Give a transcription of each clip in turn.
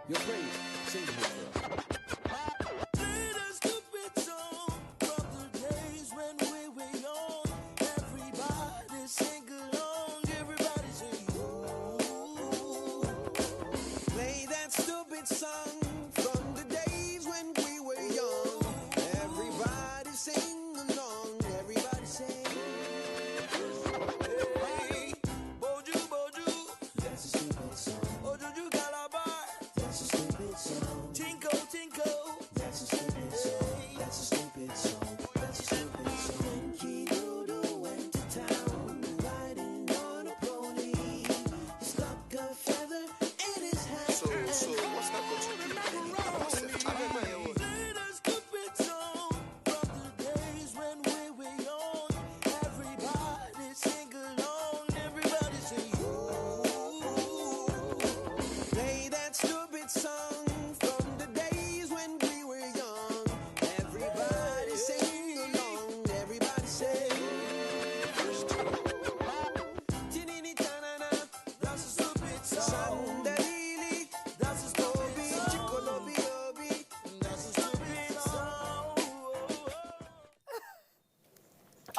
You're brave. Sing the hook for us. Play that stupid song from the days when we were young. Everybody sing along. Everybody sing. Ooh. Play that stupid song from the days when we were young. Everybody sing along. Everybody sing. Hey, Boju Boju. That's a stupid song. Ojuju Calabar. That's a stupid song. Tinko Tinko. That's a stupid song. That's a stupid song. That's a stupid song. Monkey Doodle went to town riding on a pony. He stuck a feather in his hat. So what's that got to do with anything? What's the time? Play that stupid song from the days when we were young. Everybody sing along. Everybody sing. Ooh. Play that stupid song from the days when we were young. Everybody sing along. Everybody sing. Tinini tanana, that's a stupid song. Sandalili, that's a stupid song. Chikolobi obi, that's a stupid song.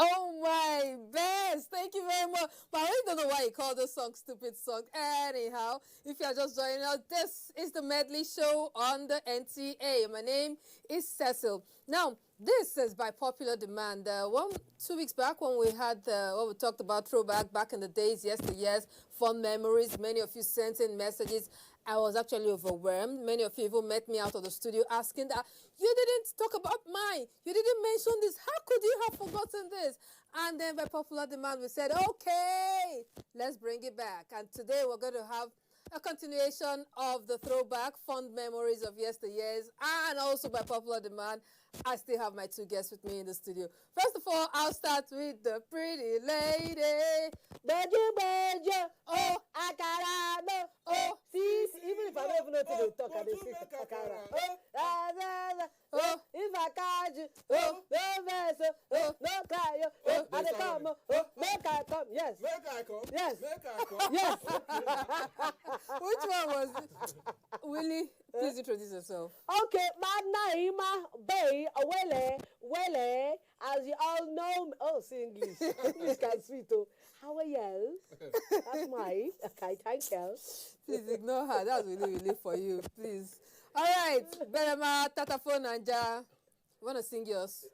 Oh my best! Thank you very much. But I really don't know why you call this song stupid song. Anyhow, if you are just joining us, this is the medley show on the NTA. My name is Cecil. Now, this is by popular demand. 2 weeks back when we had when we talked about throwback back in the days, yesteryears, fun memories. Many of you sent in messages. I was actually overwhelmed. Many of you even met me out of the studio asking that you didn't talk about mine. You didn't mention this. How could you have forgotten this? And then by popular demand, we said, okay, let's bring it back. And today we're going to have a continuation of the throwback fond memories of yesteryears. And also by popular demand, I still have my two guests with me in the studio. First of all, I'll start with the pretty lady. Beju, oh, Akara, oh, sis. Even if I don't even know to talk, I just say Akara. Oh, if I catch you, oh, no vessel, oh, no cry, oh, and they come, oh, make I come, yes. Make I come. Yes. Make I come. Yes. Which one was it? Willie, please introduce yourself. Okay, my name Bay Wele, as you all know. Oh, say English. English can sweet too. How are you? That's my. Okay, thank you. Please ignore her. That's really for you. Please. All right. Berema, Tatafo, Nanja. You want to sing yours?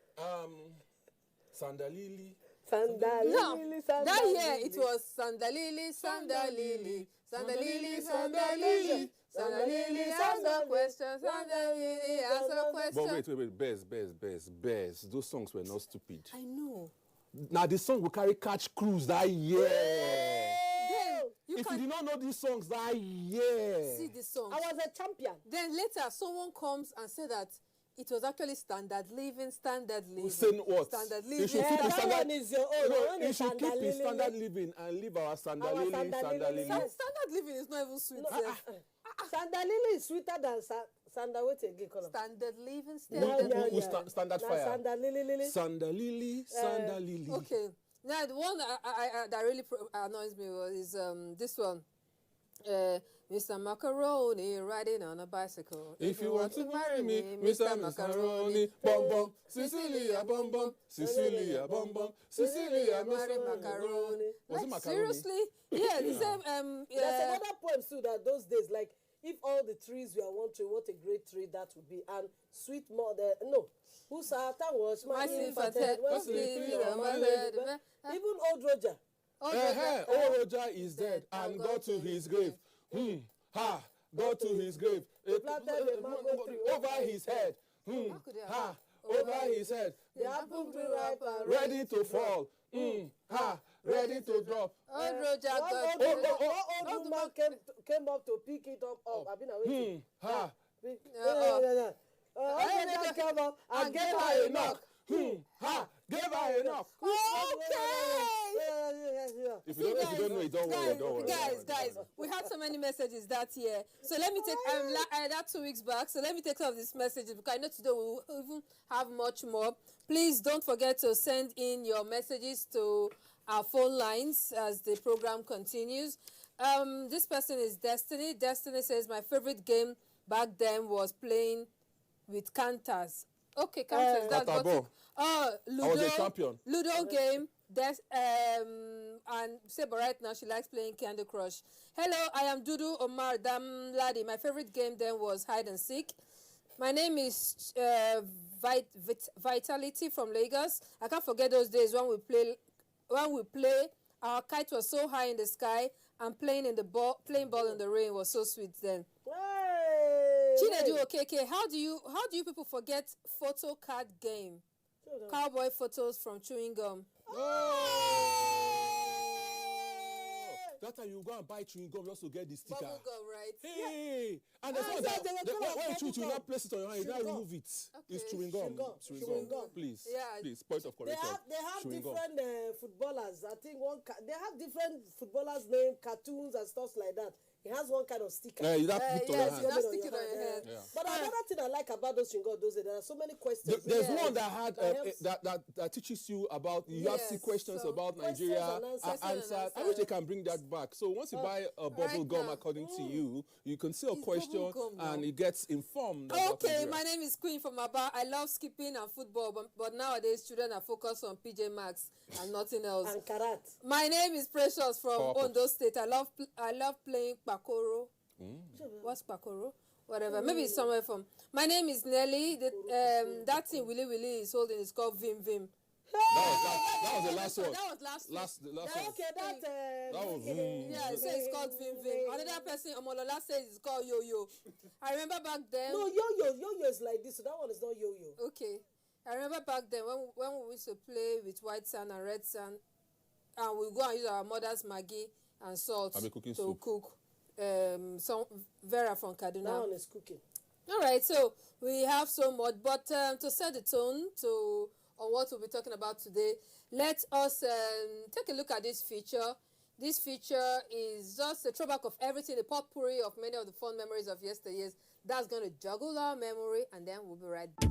Sandalili. Sandalili, No. sandalili. That year it was Sandalili, Sandalili, Sandalili, Sandalili, Sandalili, answer questions, Sandalili, answer questions. But wait, Bears. Those songs were not stupid. I know. Now the song will carry Catch Cruise that year. Then you If can you did not know these songs that year. see this song. I was a champion. Then later someone comes and say that it was actually standard living. Saying what? Standard You living. should keep Yeah, his that standard. one is your own. No, That one you is should keep his sandalili. standard living and leave our Sandalili. Sandalili. Standard living is not even sweet. sef. Sandalili is sweeter than sandal. Wait again, call 'em. Standard living. Standard Now fire. Sandalili. Sandalili. Okay. Now the one that really annoys me is this one. Mr. Macaroni riding on a bicycle. If you want to marry me, Mr. Macaroni, bum bum, Cecilia, bum bum, Cecilia, bum bum, Cecilia, Marry Mr. macaroni. Was it Like macaroni? seriously? Yeah, the same. There's another poem too that those days, like, if all the trees were one tree, what a great tree that would be. And sweet mother, no, whose heart was my infant head, was sleeping on my head. Even old Roger. Oh, Roger is dead and got to his grave. Got to his grave. Planted a mango tree Over his head. Over his head. The apple tree ripe and Ready to fall. Ready to drop. Old Roger One got old woman came up to pick it up. I've been away. Roger came up and gave her a knock. Gave her enough. If you don't know it, don't worry. Guys, we had so many messages that year. So let me take that 2 weeks back. So let me take some of these messages because I know today we will even have much more. Please don't forget to send in your messages to our phone lines as the program continues. This person is Destiny. Destiny says my favorite game back then was playing with counters. Okay, counters. That's what. Atabo. Ludo. I was a champion. Ludo game. And say, but right now she likes playing Candy Crush. Hello, I am Dudu Omar Damladi. My favorite game then was hide and seek. My name is Vitality from Lagos. I can't forget those days when we play. Our kite was so high in the sky, and playing ball in the rain was so sweet then. Hey! Chinedu Okeke, how do you people forget photo card game? Cowboy photos from chewing gum. That time you go and buy chewing gum just to get the sticker. Bubble gum, right? Hey! And there's one when you chew, you not place it on your hand, you now remove it. It's chewing gum. Chewing gum. Please. Yeah. Please, point of correction. They have Chewing gum. different footballers. I think they have different footballers' name, cartoons and stuff like that. He has one kind of sticker. Yeah, you have to put on your Yes, hand. you just stick it on your head. Yeah. But another thing I like about those chewing gum, there are so many questions. There's one that had that teaches you about you have Yes, questions so about questions Nigeria and answers. answered. I wish they can bring that back. So once you buy a bubble Right gum, now. according to you, you can see a It's question bubble gum now. and it gets informed. About Okay, Nigeria. my name is Queen from Aba. I love skipping and football, but nowadays children are focused on PJ Masks and nothing else. And karat. My name is Precious from Powerful. Ondo State. I love playing Pakoro. What's Pakoro? Whatever. Maybe it's somewhere from. My name is Nelly. That thing Willy Willy is holding is called Vim Vim. That was the last one. That was last The last one. Okay, that was Yeah, it says it's called Vim Vim. Another person, Omolola, says it's called Yo Yo. I remember back then. No, yo-yo is like this. So that one is not yo-yo. Okay. I remember back then when we used to play with white sand and red sand, and we go and use our mother's Maggi and salt I'll be cooking to soup. cook. Some Vera from Kaduna. That one is cooking. All right, so we have so much, but to set the tone on what we'll be talking about today, let us take a look at this feature. This feature is just a throwback of everything, the potpourri of many of the fond memories of yesteryears. That's going to juggle our memory, and then we'll be right back.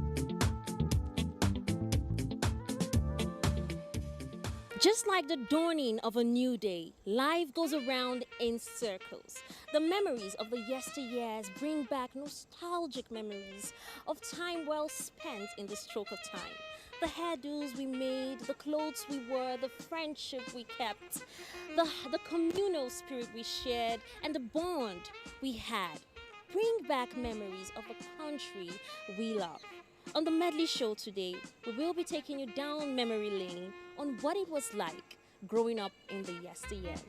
Just like the dawning of a new day, life goes around in circles. The memories of the yesteryears bring back nostalgic memories of time well spent in the stroke of time. The hairdos we made, the clothes we wore, the friendship we kept, the communal spirit we shared, and the bond we had bring back memories of a country we love. On the Medley Show today, we will be taking you down memory lane on what it was like growing up in the yesteryears.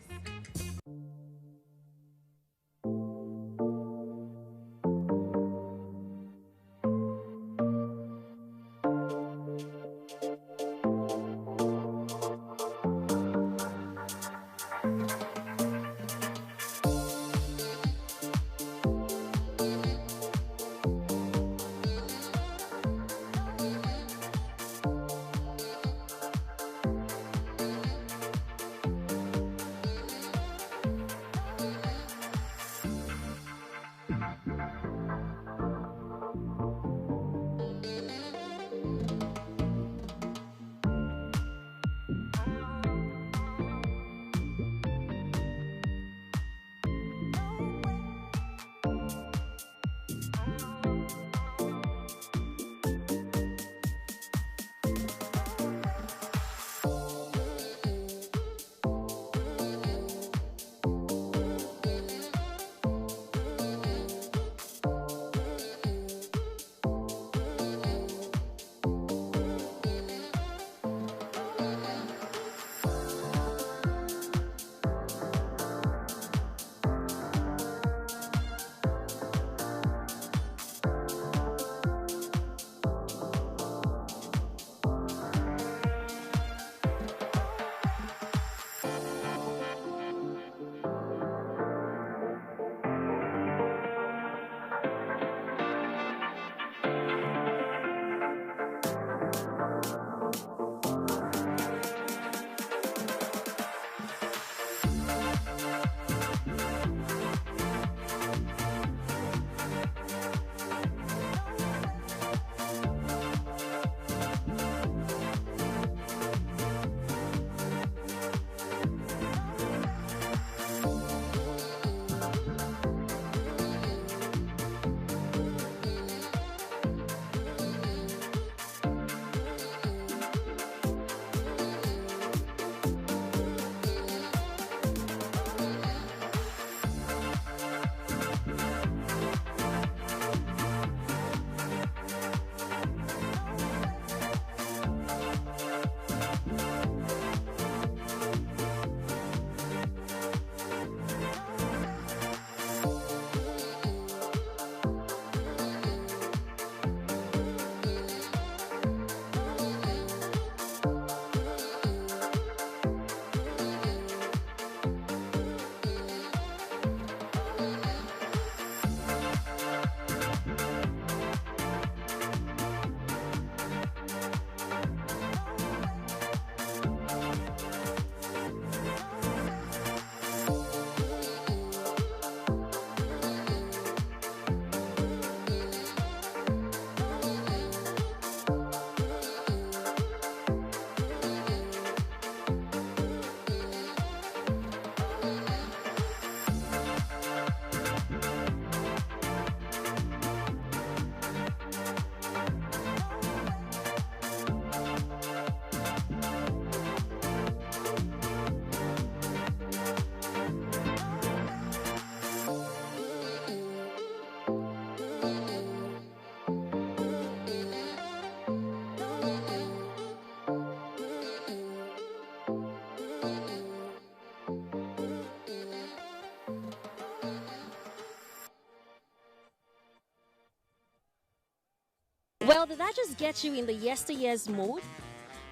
Well, did that just get you in the yesteryear's mood?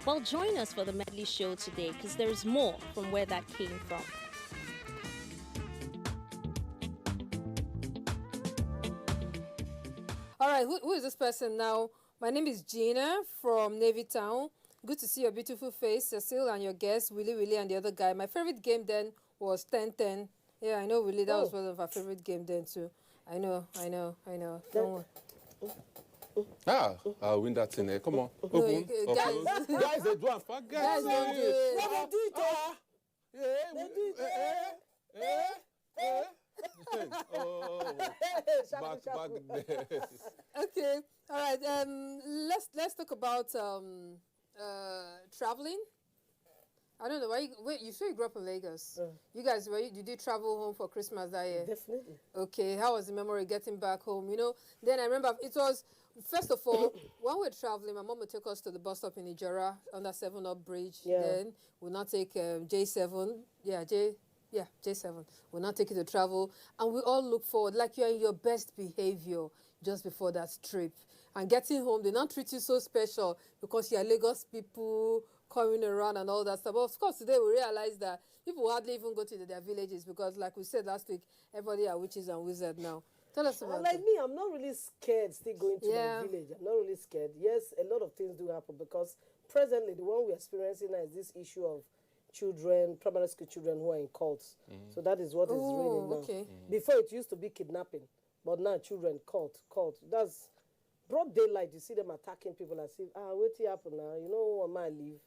Well, join us for the medley show today because there's more from where that came from. All right, who is this person now? My name is Gina from Navy Town. Good to see your beautiful face, Cecile, and your guests, Willie, and the other guy. My favorite game then was 10-10. Yeah, I know, Willie, that was one of our favorite game then too. I know. Don't worry. I'll win that thing. Come on. No, Open. guys, Guys, they do it. For guys don't do it. They do it, oh. Yeah, They do it. Oh, back there. Okay, all right. Let's talk about traveling. I don't know why. Wait, you sure you grew up in Lagos? You guys, did you travel home for Christmas that year? Definitely. Okay, how was the memory getting back home? You know, then I remember it was, first of all, when we were traveling, my mom would take us to the bus stop in Ijora under 7-Up Bridge. Yeah. Then we'll not take J7. J7. We'll not take you to travel. And we all look forward, like you're in your best behavior just before that trip. And getting home, they not treat you so special because you're Lagos people coming around and all that stuff. But of course, today we realize that people hardly even go to their villages because, like we said last week, everybody are witches and wizards now. Tell us about Like it. me, I'm not really scared still going to my village. I'm not really scared. Yes, a lot of things do happen because presently the one we're experiencing now is this issue of children, primary school children who are in cults. So that is what is raining now. Okay. Before it used to be kidnapping, but now children cult. That's broad daylight. You see them attacking people as if, what happened now? You know, one might leave.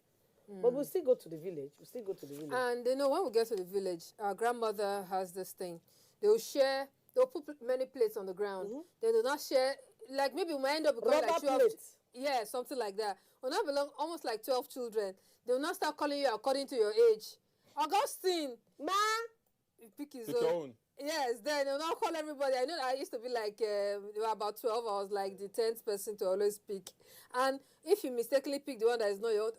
But we'll still go to the village. And you know, when we get to the village, our grandmother has this thing. They'll put many plates on the ground. They do not share, like maybe we might end up becoming Rubber like 12. plates. Yeah, something like that. We'll not belong almost like 12 children. They will not start calling you according to your age. Augustine, Ma! you pick his Pick own. your own. Yes, then they'll not call everybody. I know I used to be like, they were about 12. I was like the 10th person to always pick. And if you mistakenly pick the one that is not your own,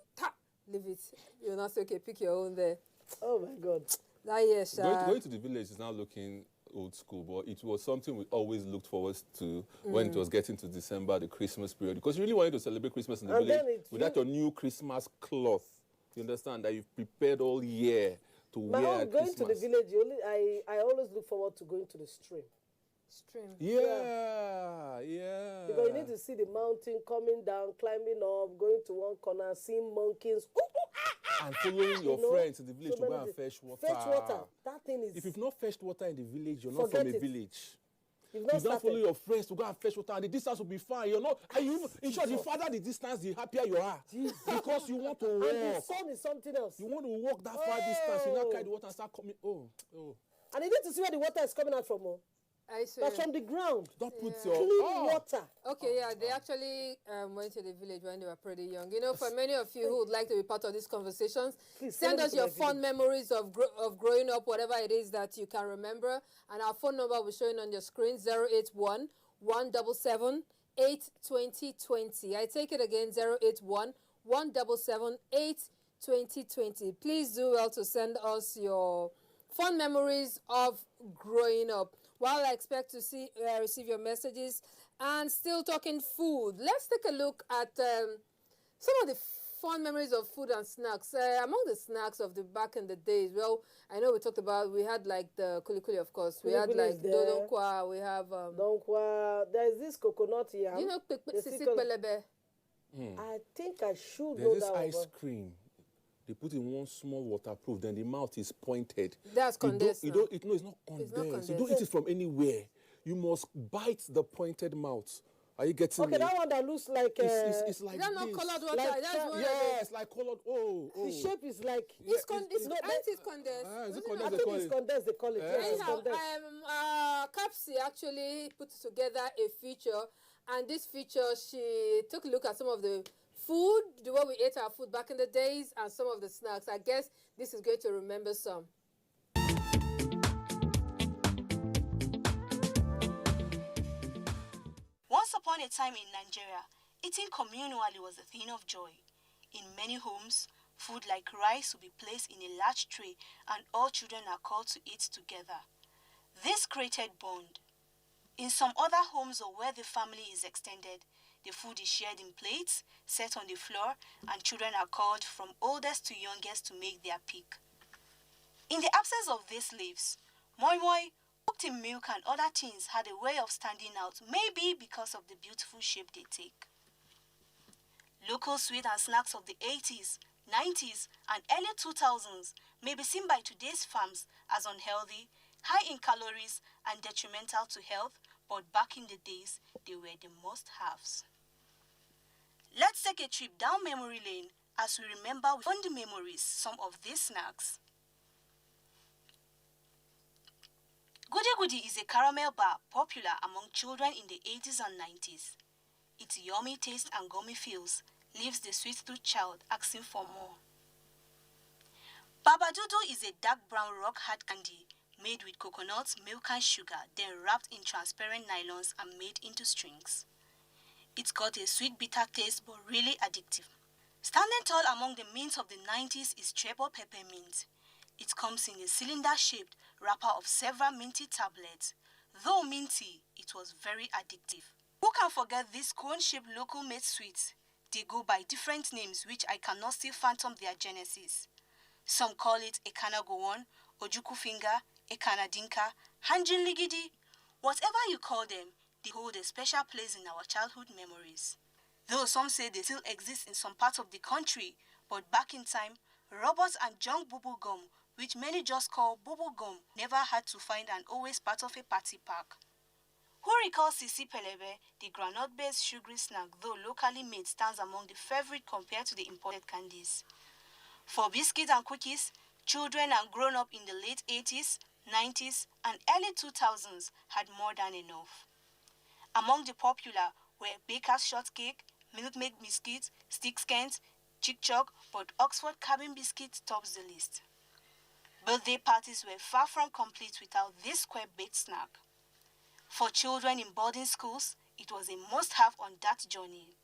leave it. You'll not say, okay, pick your own there. Oh my God. That yes, Going to the village is now looking old school, but it was something we always looked forward to when it was getting to December, the Christmas period, because you really wanted to celebrate Christmas in the village without your new Christmas cloth. You understand that you've prepared all year to wear at going Christmas. to the village, I always look forward to going to the stream. Stream. Yeah. Because you need to see the mountain coming down, climbing up, going to one corner, seeing monkeys. And following your friends in the village to go and fetch water. Fetch water. That thing is... If you've not fetched water in the village, you're not from Forget a it. village. You've not not follow your friends to go and fetch water, and the distance will be fine. You're not. And you, in short, the farther the distance, the happier you are. Because you want to walk. And the sun is something else. You want to walk that far distance. You now carry the water and start coming. Oh. And you need to see where the water is coming out from. I see. That's from the ground. Don't put Clean your water. Okay, yeah, they actually went to the village when they were pretty young. You know, for many of you who would like to be part of these conversations, Please, send send us it to your my fond memories of growing up, whatever it is that you can remember. And our phone number will be showing on your screen, 081 177 82020. I take it again, 081 177 82020. Please do well to send us your fond memories of growing up. While I expect to receive your messages, and still talking food, let's take a look at some of the fond memories of food and snacks. Among the snacks of the back in the days, well, I know we had like the kulikuli, of course. We had like dodonkwa, we have... Donkwa, there is this coconut yam. You know, sisik pelebe. I think I should know There's this that ice one. cream. They put in one small waterproof, then the mouth is pointed. That's condensed. No, it's not condensed. You don't eat it from anywhere. You must bite the pointed mouth. Are you getting Okay, me? that one that looks like... It's like Is that not this. colored water? Like That's what Yes, like colored. Oh. the shape is like... it's condensed. it's It's condensed. Is it Isn't condensed? I They think call it's it? condensed, they call it. Yes, it's Anyhow, condensed. Capsi actually put together a feature, and this feature, she took a look at some of the food, the way we ate our food back in the days, and some of the snacks. I guess this is going to remember some. Once upon a time in Nigeria, eating communally was a thing of joy. In many homes, food like rice will be placed in a large tray and all children are called to eat together. This created bond. In some other homes or where the family is extended, the food is shared in plates, set on the floor, and children are called from oldest to youngest to make their pick. In the absence of these leaves, moi moi, cooked in milk and other things had a way of standing out, maybe because of the beautiful shape they take. Local sweet and snacks of the 80s, 90s, and early 2000s may be seen by today's farms as unhealthy, high in calories, and detrimental to health, but back in the days, they were the must-haves. Let's take a trip down memory lane as we remember with fond memories some of these snacks. Goody Goody is a caramel bar popular among children in the 80s and 90s. Its yummy taste and gummy feels leaves the sweet-tooth child asking for more. Baba Dudu is a dark brown rock-hard candy made with coconut, milk and sugar, then wrapped in transparent nylons and made into strings. It's got a sweet bitter taste but really addictive. Standing tall among the mints of the 90s is treble peppermint. It comes in a cylinder-shaped wrapper of several minty tablets. Though minty, it was very addictive. Who can forget these cone-shaped local-made sweets? They go by different names which I cannot still fathom their genesis. Some call it a Kanagowon, Ojuku finger, a Kanadinka, Hanjin Ligidi. Whatever you call them, they hold a special place in our childhood memories. Though some say they still exist in some parts of the country, but back in time, robots and junk bubble gum, which many just call bubble gum, never had to find and always part of a party pack. Who recalls Sisi Pelebe, the granite-based sugary snack, though locally made, stands among the favorite compared to the imported candies? For biscuits and cookies, children and grown-up in the late 80s, 90s, and early 2000s had more than enough. Among the popular were Baker's Shortcake, Milkmaid biscuits, Stick Skent, Chick Choc, but Oxford Cabin biscuits tops the list. Birthday parties were far from complete without this square-baked snack. For children in boarding schools, it was a must-have on that journey.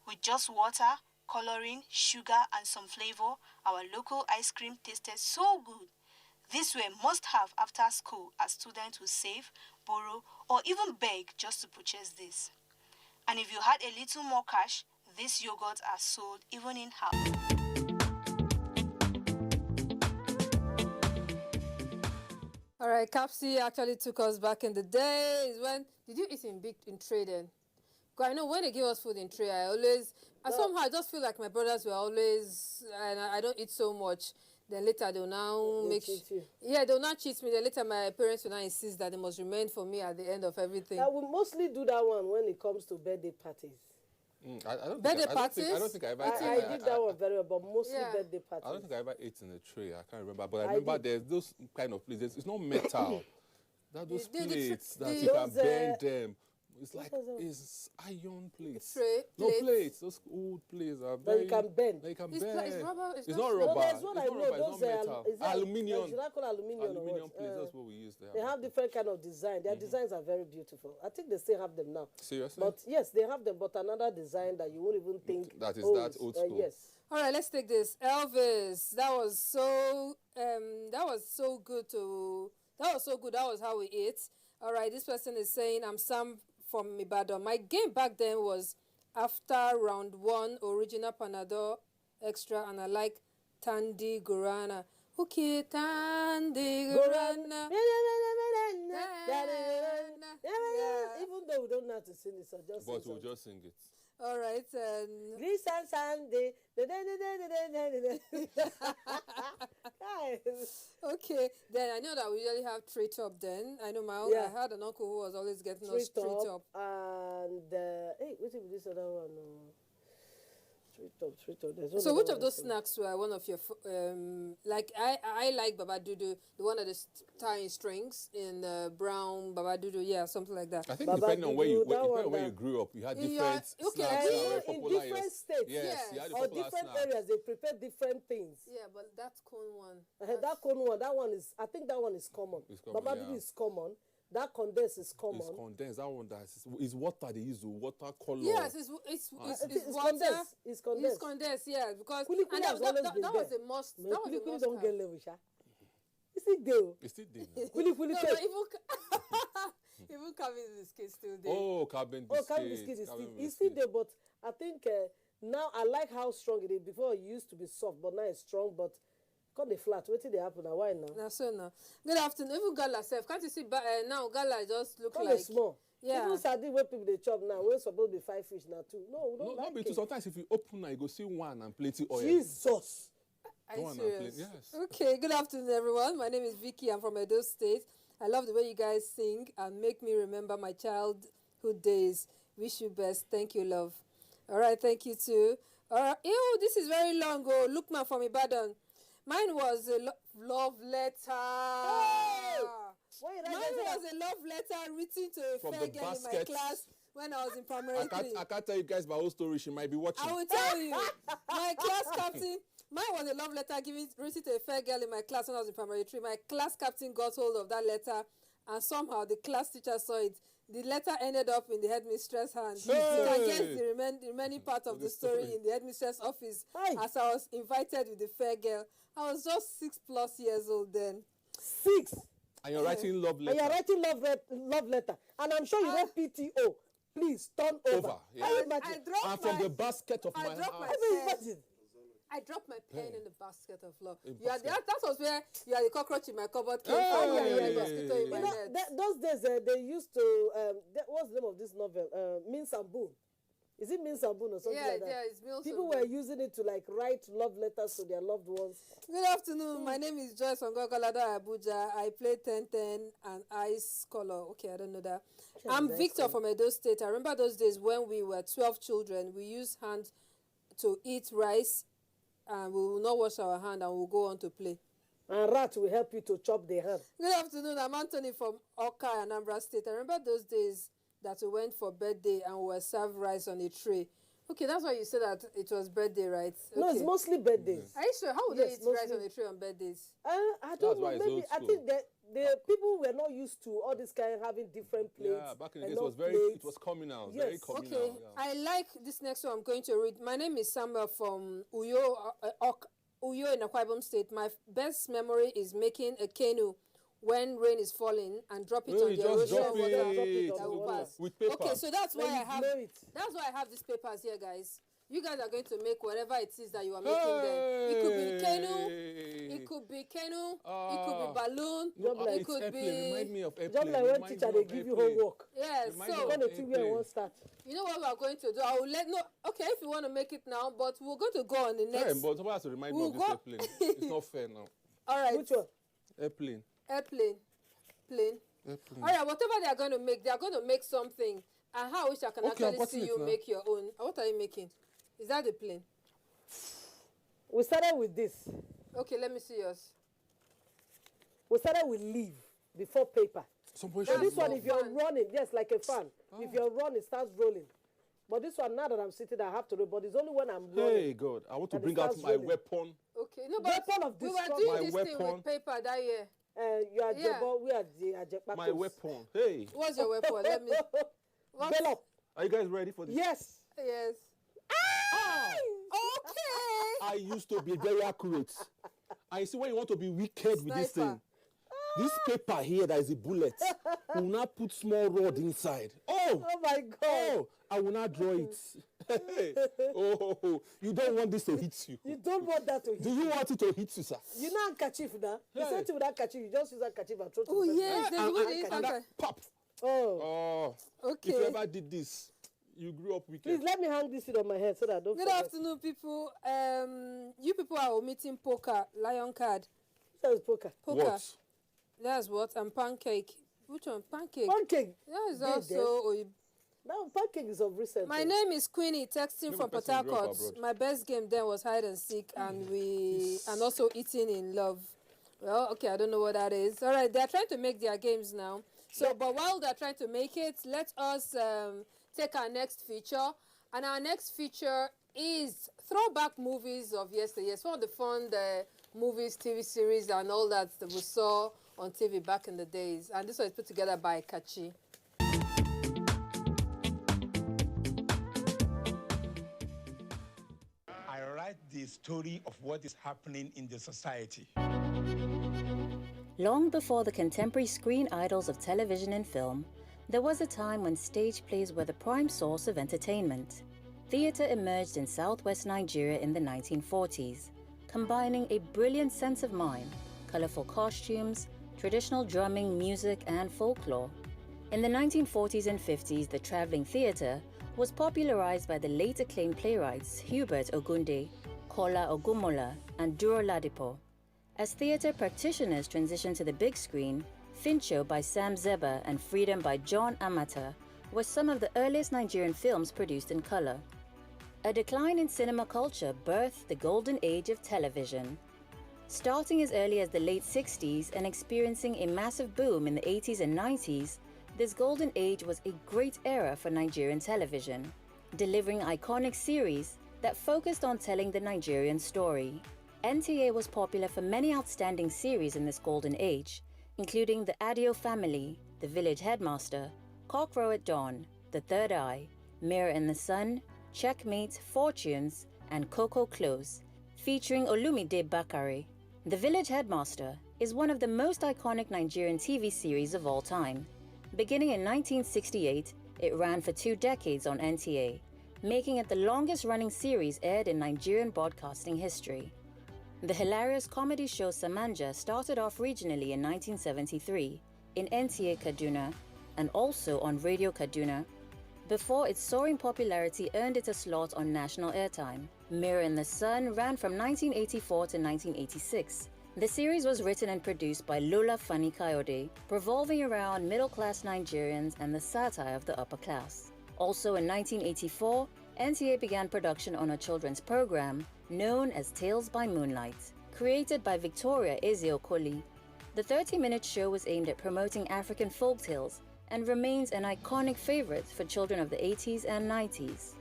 With just water, coloring, sugar, and some flavor, our local ice cream tasted so good. These were must-have after school as students would save, borrow, or even beg just to purchase this. And if you had a little more cash, these yogurts are sold even in half. All right, Capsi actually took us back in the days when, did you eat in tray then? Because I know when they give us food in tray, somehow I just feel like my brothers were always, and I don't eat so much. Then later they'll now they'll not cheat me. Then later my parents will now insist that they must remain for me at the end of everything. I will mostly do that one when it comes to birthday parties. I don't Birthday think parties? I don't think I ever I did that one very well, but mostly birthday parties. I don't think I ever ate in a tray. I can't remember. But I remember there's those kind of plates. It's not metal. Those plates that you can bend them. It's like it's iron plates. Plates. Those old plates are very. That you can bend. That you can It's bend. it's rubber. It's not rubber. No, there's one it's I not know. rubber. Those It's not metal. Aluminium. Should I call aluminium or Aluminium what? plates. That's what we use there. They have different kind of design. Their designs are very beautiful. I think they still have them now. Seriously? But yes, they have them, but another design that you won't even think. That is that old school. Yes. All right, let's take this. Elvis, that was so good. That was how we ate. All right, this person is saying, I'm Sam from Ibadan. My game back then was after round 1, original Panadol extra, and I like Tandy Gorana. Okay, Tandy Gorana. Even though we don't know how to sing it, so just But sing we'll just sing it. All right, Listen Sunday. okay. Then I know that we usually have tree top. Then I know I had an uncle who was always getting us tree top. And hey, what's this other one? Tree top. So which of those snacks were one of your like I like Baba Dudu, the one that is tying strings in brown Baba Dudu, something like that. I think depending on where you grew up, you had different snacks that were popular. In different states, yes. You had the or popular different snacks. areas, they prepare different things. Yeah, but that cone one. That cone one, I think that one is common. Baba Dudu is common. That condensed is common. It's condensed. That one is water. They use the water color. Yes, it's water. Condensed. It's condensed. It's condensed, yeah, because Kuli that was a must. That was a must. Don't get level, sha. It's still there. It's still there. Kuli no, taste. Even cabin biscuits still there. Oh, cabin Oh, biscuits. cabin biscuit is still there, but I think now I like how strong it is. Before it used to be soft, but now it's strong. But come the flat. What did they happen now? Why now? Now so now. Good afternoon. Even gala self. Can't you see? Now gala just look Come like small. Yeah. Even sardine where people they chop now, we're supposed to be 5 fish now too. No, we don't No, like not it. sometimes if you open now, you go see one and plenty oil. Jesus. Are you One and serious? plain- yes. Okay, good afternoon, everyone. My name is Vicky. I'm from Edo State. I love the way you guys sing and make me remember my childhood days. Wish you best. Thank you, love. All right, thank you too. All right, ew, this is very long. Oh, look, man, from Ibadan. Mine was a love letter. Why Mine was a love letter written to a From fair the girl in my basket. class when I was in primary three. I can't tell you guys my whole story. She might be watching. I will tell you. My class captain, mine was a love letter written to a fair girl in my class when I was in primary three. My class captain got hold of that letter, and somehow the class teacher saw it. The letter ended up in the headmistress' hand. You can guess the remaining part of the story in the headmistress' office. Hey. As I was invited with the fair girl. I was just 6+ years old then. 6. And you're writing love And letter. you're writing love letter. And I'm sure you wrote PTO. Please turn over. Yeah. Can you I imagine? dropped And from my, the basket of I my dropped my house. Can you pen. imagine? I dropped my pen in the basket of love. In You are basket. that was where you are the cockroach in my cupboard came Hey. from. Yeah, You yeah. mosquito in my You know, net. those days they used to, what's the name of this novel? Means and Boon. Is it Means and Boon or something Yeah, like that? yeah, it's Mills. People were using it to like write love letters to their loved ones. Good afternoon. My name is Joyce from Gokolada, Abuja. I play 10-10 and ice color. Okay, I don't know that. I'm nice Victor one. from Edo State. I remember those days when we were 12 children. We used hand to eat rice and we will not wash our hand and we'll go on to play. And rat will help you to chop the hand. Good afternoon. I'm Anthony from Oka, Anambra State. I remember those days that we went for birthday and we were served rice on a tray. Okay, that's why you said that it was birthday, right? No, it's Okay. mostly birthdays. Are you sure? How would Yes, they eat rice mostly. on a tray on birthdays? I That's don't know. why it's Maybe old I school. think that the people were not used to all this kind of having different plates. Yeah, back in the days, enough it was very, plates. it was communal, Yes. very communal. Okay, Yeah. I like this next one I'm going to read. My name is Samuel from Uyo in Akwa Ibom State. My best memory is making a canoe when rain is falling and drop it on Hey, the just erosion drop water it that will pass. with paper. Okay, so that's why Then I you have blow it. that's why I have these papers here, guys. You guys are going to make whatever it is that you are making them. It could be canoe, it could be canoe, it could be balloon, Job like- it It's could airplane. Remind be me of airplane. Just like when Remind teacher me they of give you airplane. homework. yes. Remind me So of When they think where airplane. won't start. you know what we are going to do? I will let no. Okay, if you want to make it now, but we're going to go on the Yeah, next. but somebody has to remind me We'll of this go- airplane. It's not fair now. All right. Which one? Airplane. Airplane, plane. Airplane. All right. Whatever they are going to make, they are going to make something. And how I wish I can Okay, I'm actually watching see it you now. make your own. What are you making? Is that the plane? We started with this. Okay, let me see yours. We started with leaf before paper. Somebody So should this one, know. if you're fan. running, yes, like a fan. If you're running, it starts rolling. But this one, now that I'm sitting, I have to roll. But it's only when I'm running. Hey, God, I want to And it bring out starts my rolling. weapon. Okay. No, but Weapon of we were destruction. doing My this thing weapon. with paper that year. You are Yeah. Jebo, we are Ajekpakos. My weapon. Hey, What's your weapon? Let me. What's, Get up. are you guys ready for this? Yes. Yes. Okay. I used to be very accurate. I see when you want to be wicked with this Sniper. thing. This paper here that is a bullet, we will not put small rod inside. Oh, Oh my God. oh, I will not draw it. Oh, you don't want this to hit you. You don't want that to hit Do you want it to hit you, sir? You know handkerchief now. The Hey. same thing with handkerchief. You just use handkerchief and throw to Oh the person. yes, there's one that is and that like pop. Oh. Oh, okay. if you ever did this, you grew up wicked. Please let me hang this thing on my head so that I don't Good forget. afternoon, people. You people are omitting poker, lion card, So it's poker. poker. What? That's what, and pancake. Which one? Pancake. Pancake. That is Big also. there. Oyi- Now pancake is of recent. My name is Queenie, texting Maybe from Port person grew up Harcourt. abroad. My best game then was hide and seek, and also eating in love. Well, okay, I don't know what that is. All right, they are trying to make their games now. So, but while they're trying to make it, let us take our next feature. And our next feature is throwback movies of yesteryear. Some of the fun movies, TV series, and all that we saw on TV back in the days. And this one is put together by Kachi. I write the story of what is happening in the society. Long before the contemporary screen idols of television and film, There was a time when stage plays were the prime source of entertainment. Theatre emerged in southwest Nigeria in the 1940s, combining a brilliant sense of mind, colourful costumes, traditional drumming, music, and folklore. In the 1940s and 50s, the travelling theatre was popularised by the late acclaimed playwrights Hubert Ogunde, Kola Ogumola, and Duro Ladipo. As theatre practitioners transitioned to the big screen, Fincho by Sam Zeba and Freedom by John Amata were some of the earliest Nigerian films produced in colour. A decline in cinema culture birthed the golden age of television. Starting as early as the late 60s and experiencing a massive boom in the 80s and 90s, this golden age was a great era for Nigerian television, delivering iconic series that focused on telling the Nigerian story. NTA was popular for many outstanding series in this golden age, including The Adio Family, The Village Headmaster, Cockcrow at Dawn, The Third Eye, Mirror in the Sun, Checkmate, Fortunes, and Coco Close, featuring Olumide Bakare. The Village Headmaster is one of the most iconic Nigerian TV series of all time. Beginning in 1968, it ran for 2 decades on NTA, making it the longest-running series aired in Nigerian broadcasting history. The hilarious comedy show Samanja started off regionally in 1973 in NTA Kaduna and also on Radio Kaduna, before its soaring popularity earned it a slot on national airtime. Mirror in the Sun ran from 1984 to 1986. The series was written and produced by Lola Fani Kayode, revolving around middle-class Nigerians and the satire of the upper class. Also in 1984, NTA began production on a children's program known as Tales by Moonlight, created by Victoria Ezeokoli. The 30-minute show was aimed at promoting African folktales and remains an iconic favorite for children of the 80s and 90s.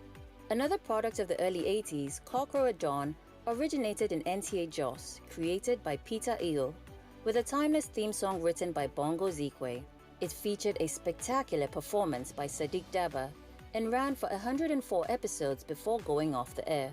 Another product of the early 80s, Cockcrow at Dawn, originated in NTA Jos, created by Peter Eo, with a timeless theme song written by Bongo Zikwe. It featured a spectacular performance by Sadiq Daba and ran for 104 episodes before going off the air.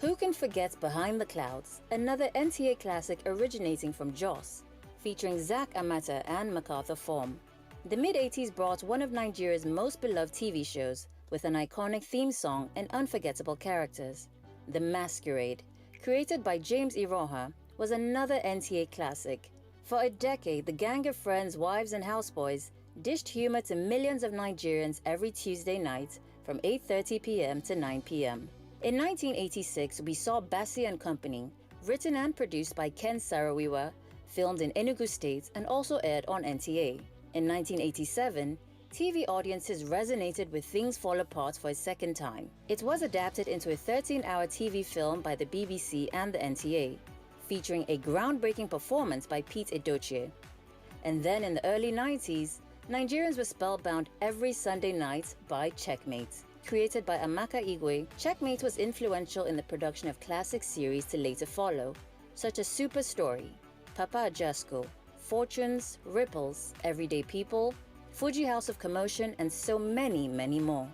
Who can forget Behind the Clouds, another NTA classic originating from Jos, featuring Zach Amata and MacArthur Form. The mid-80s brought one of Nigeria's most beloved TV shows with an iconic theme song and unforgettable characters. The Masquerade, created by James Iroha, was another NTA classic. For a decade, the gang of friends, wives and houseboys dished humor to millions of Nigerians every Tuesday night from 8:30 p.m. to 9 p.m. In 1986, we saw Bassi and Company, written and produced by Ken Sarawiwa, filmed in Enugu State and also aired on NTA. In 1987, TV audiences resonated with Things Fall Apart for a second time. It was adapted into a 13-hour TV film by the BBC and the NTA, featuring a groundbreaking performance by Pete Edochie. And then in the early 90s, Nigerians were spellbound every Sunday night by Checkmate. Created by Amaka Igwe, Checkmate was influential in the production of classic series to later follow, such as Super Story, Papa Ajasco, Fortunes, Ripples, Everyday People, Fuji House of Commotion, and so many, many more.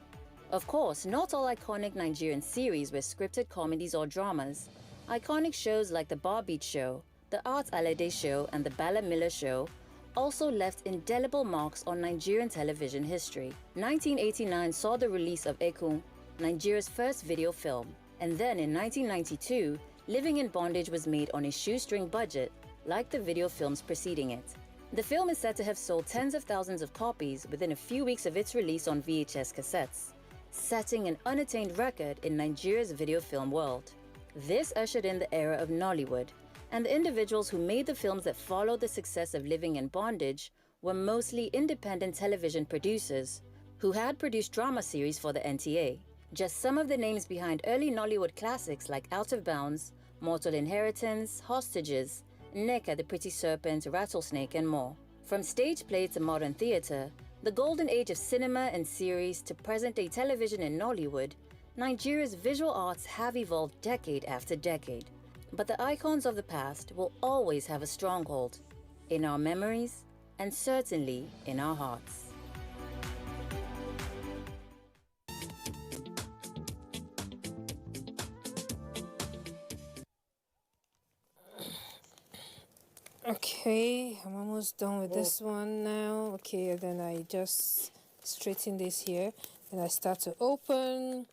Of course, not all iconic Nigerian series were scripted comedies or dramas. Iconic shows like The Bar Beat Show, The Art Alade Show, and The Bala Miller Show also left indelible marks on Nigerian television history. 1989 saw the release of Ekun, Nigeria's first video film. And then in 1992, Living in Bondage was made on a shoestring budget, like the video films preceding it. The film is said to have sold tens of thousands of copies within a few weeks of its release on VHS cassettes, setting an unattained record in Nigeria's video film world. This ushered in the era of Nollywood, and the individuals who made the films that followed the success of Living in Bondage were mostly independent television producers who had produced drama series for the NTA. Just some of the names behind early Nollywood classics like Out of Bounds, Mortal Inheritance, Hostages, Nneka the Pretty Serpent, Rattlesnake, and more. From stage play to modern theatre, the golden age of cinema and series to present-day television in Nollywood, Nigeria's visual arts have evolved decade after decade. But the icons of the past will always have a stronghold in our memories and certainly in our hearts. Okay, I'm almost done with this one now. Okay, then I just straighten this here. And I start to open.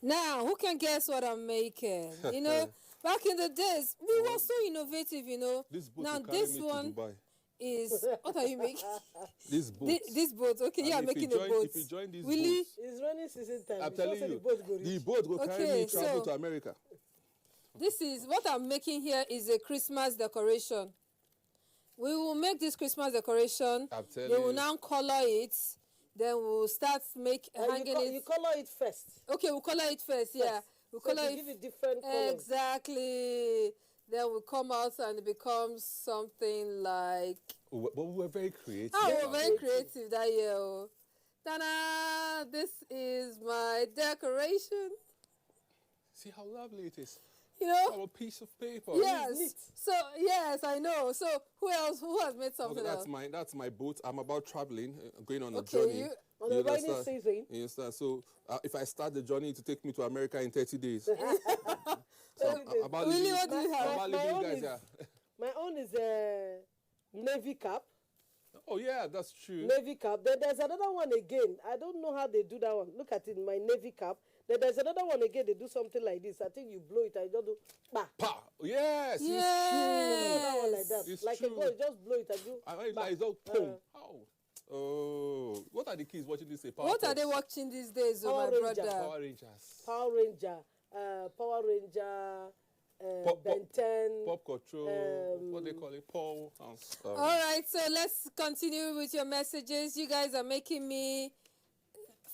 Now, who can guess what I'm making? You know, back in the days, we were so innovative, you know. This boat now, will carry this me to one Dubai. is, what are you making? This boat. This boat, okay, And yeah, if making you a join, boat. If you join this Really? boat, It's running season time. I'm You telling just say you, the boat go reach. the boat will carry Okay, me travel so- to America. This is, what I'm making here is a Christmas decoration. We will make this Christmas decoration. I'm telling They will you. now color it. Then we'll start hanging it. You color it first. Okay, we'll color it first, yeah. We'll So color to it. give it different colors. Exactly. Then we'll come out and it becomes something like... But we were very creative. Oh, we're very creative that year. Oh. Ta-da! This is my decoration. See how lovely it is. You know? Our piece of paper. Yes. So, yes, I know. So, who else? Who has made something Okay, else? that's my boat. I'm about traveling, going on a Okay, journey. you- On the rainy season. You understand? So if I start the journey to take me to America in 30 days. So I'm about Really, leaving- what do you have? I'm about My leaving own you guys is- here. My own is a navy cap. Oh yeah, that's true. Navy cap. Then there's another one again. I don't know how they do that one. Look at it, my navy cap. Then there's another one again. They do something like this. I think you blow it. I just do bah. Pa! Yes, Yes. Another one like that. It's like true. a boy, just blow it and do. I mean, bah. like, it's all boom. Oh, what are the kids watching this? What are they watching these days, oh, my Power Ranger. brother? Power Rangers. Power Ranger. Power Ranger. Ben 10. Pop control. What they call it? Paul. All right, so let's continue with your messages. You guys are making me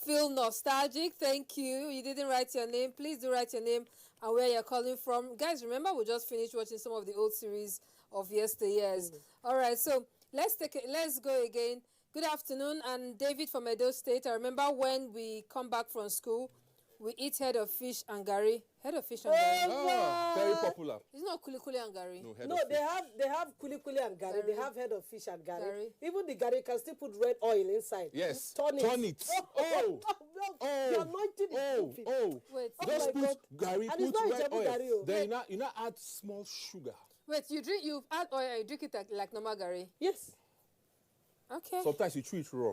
feel nostalgic. Thank you. You didn't write your name. Please do write your name and where you're calling from. Guys, remember we just finished watching some of the old series of yesteryears. All right, so let's go again. Good afternoon, and David from Edo State. I remember when we come back from school, we eat head of fish and gari. Head of fish and gari. Ah, very popular. It's not kuli kuli and gari. No, head No, of they fish. have kuli kuli and gari. They have head of fish and gari. Gari. Even the gari can still put red oil inside. Yes. Turn it. Turn it. Oh. The anointing is stupid. Wait, Oh Just my put God. gari, And it's put not red Ijebu oil. gari, oh. Then you now add small sugar. wait, you add oil and you drink it like normal gari. Yes. Okay. Sometimes you chew it raw.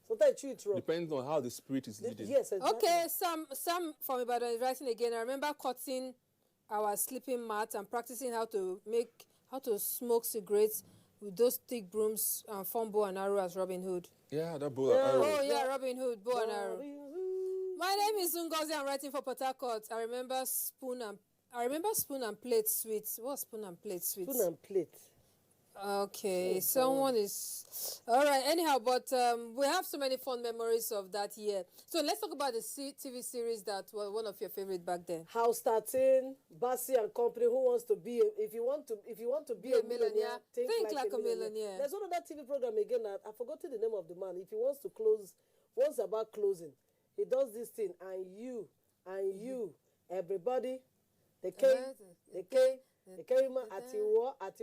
Sometimes you chew it raw. Depends on how the spirit is leading. Yes, exactly. Okay, some from Ibadan is writing again. I remember cutting our sleeping mat and practicing how to smoke cigarettes with those thick brooms and form bow and arrow as Robin Hood. Yeah, that bow Yeah. arrow. Oh yeah, Robin Hood, bow and arrow. My name is Ngozi. I'm writing for Port Harcourt. I remember spoon and plate sweets. What's spoon and plate sweets? Spoon and plate. Okay, someone is all right. Anyhow, but we have so many fond memories of that year. So let's talk about the TV series that were one of your favorite back then. House 13, Bassi and Company. Who wants to be? If you want to be a millionaire, think like a millionaire. There's one other TV program again. I've forgotten the name of the man. If he wants to close, once about closing, he does this thing. And you, everybody, they came. They came Atiwa. I've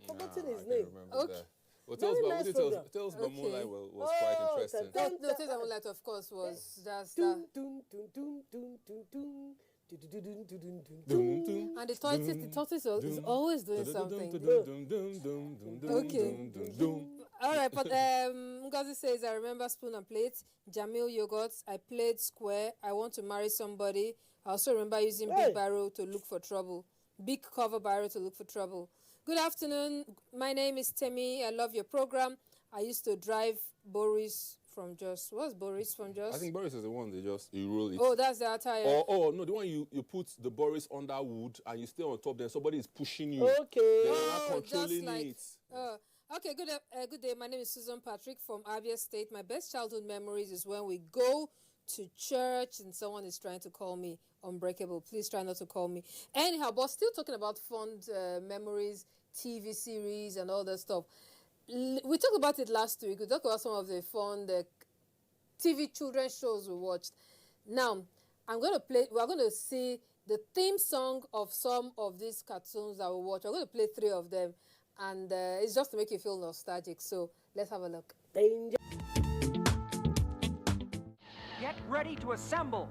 forgotten his name. Okay. Well, Very nice program. Tales by Okay. Moonlight was quite interesting. No, Tales and Moonlight, of course, was just Dun, dun, dun, dun, dun, dun, dun. Dun, dun, dun, dun, dun, dun, Dun, dun. dun, and the tortoise is always doing something. Okay. All right, but Ngozi says, I remember spoon and plate, Jamil yogurts, I played square, I want to marry somebody. I also remember using big barrel to look for trouble. Big cover barrel to look for trouble. Good afternoon. My name is Temi. I love your program. I used to drive Boris from Jos. What's Boris from Jos? I think Boris is the one you roll it. Oh, that's the attire. Oh no, the one you put the Boris under wood and you stay on top. Then somebody is pushing you. Okay. Then you're not controlling just like, it. Okay, good day. My name is Susan Patrick from Abia State. My best childhood memories is when we go to church and someone is trying to call me Unbreakable. Please try not to call me. Anyhow, but still talking about fond memories, TV series and all that stuff. We talked about it last week. We talked about some of the fun TV children's shows we watched. Now, we're going to see the theme song of some of these cartoons that we watch. I'm going to play 3 of them. And it's just to make you feel nostalgic. So let's have a look. Danger. Get ready to assemble.